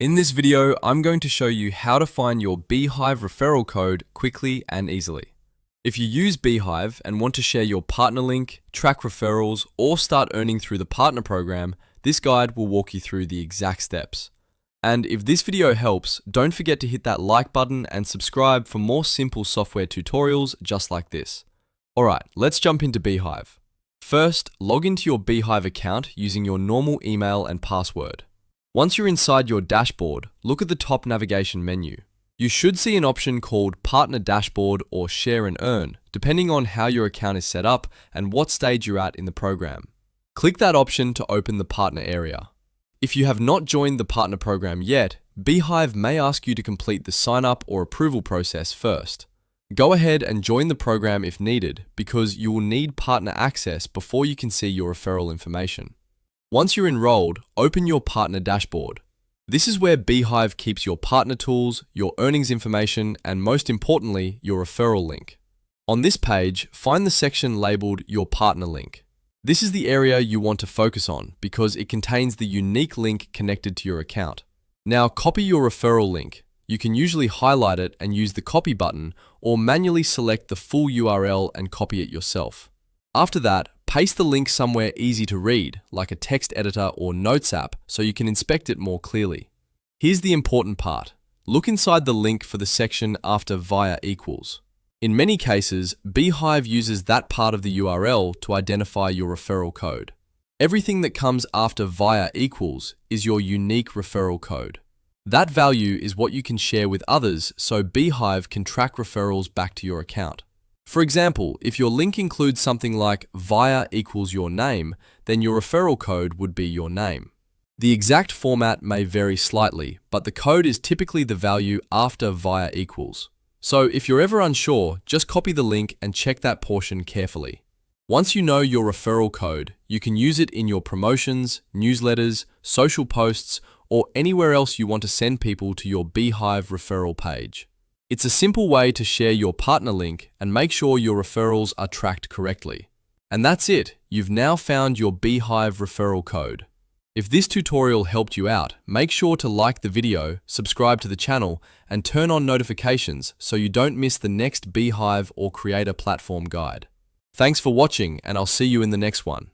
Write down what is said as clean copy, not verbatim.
In this video, I'm going to show you how to find your Beehiiv referral code quickly and easily. If you use Beehiiv and want to share your partner link, track referrals, or start earning through the partner program, this guide will walk you through the exact steps. And if this video helps, don't forget to hit that like button and subscribe for more simple software tutorials just like this. Alright, let's jump into Beehiiv. First, log into your Beehiiv account using your normal email and password. Once you're inside your dashboard, look at the top navigation menu. You should see an option called Partner Dashboard or Share and Earn, depending on how your account is set up and what stage you're at in the program. Click that option to open the partner area. If you have not joined the partner program yet, Beehiiv may ask you to complete the sign-up or approval process first. Go ahead and join the program if needed, because you will need partner access before you can see your referral information. Once you're enrolled, open your partner dashboard. This is where Beehiiv keeps your partner tools, your earnings information, and most importantly, your referral link. On this page, find the section labeled Your Partner Link. This is the area you want to focus on because it contains the unique link connected to your account. Now copy your referral link. You can usually highlight it and use the copy button, or manually select the full URL and copy it yourself. After that, paste the link somewhere easy to read, like a text editor or notes app, so you can inspect it more clearly. Here's the important part. Look inside the link for the section after via equals. In many cases, Beehiiv uses that part of the URL to identify your referral code. Everything that comes after via equals is your unique referral code. That value is what you can share with others so Beehiiv can track referrals back to your account. For example, if your link includes something like via equals your name, then your referral code would be your name. The exact format may vary slightly, but the code is typically the value after via equals. So if you're ever unsure, just copy the link and check that portion carefully. Once you know your referral code, you can use it in your promotions, newsletters, social posts, or anywhere else you want to send people to your Beehiiv referral page. It's a simple way to share your partner link and make sure your referrals are tracked correctly. And that's it, you've now found your Beehiiv referral code. If this tutorial helped you out, make sure to like the video, subscribe to the channel, and turn on notifications so you don't miss the next Beehiiv or Creator Platform guide. Thanks for watching, and I'll see you in the next one.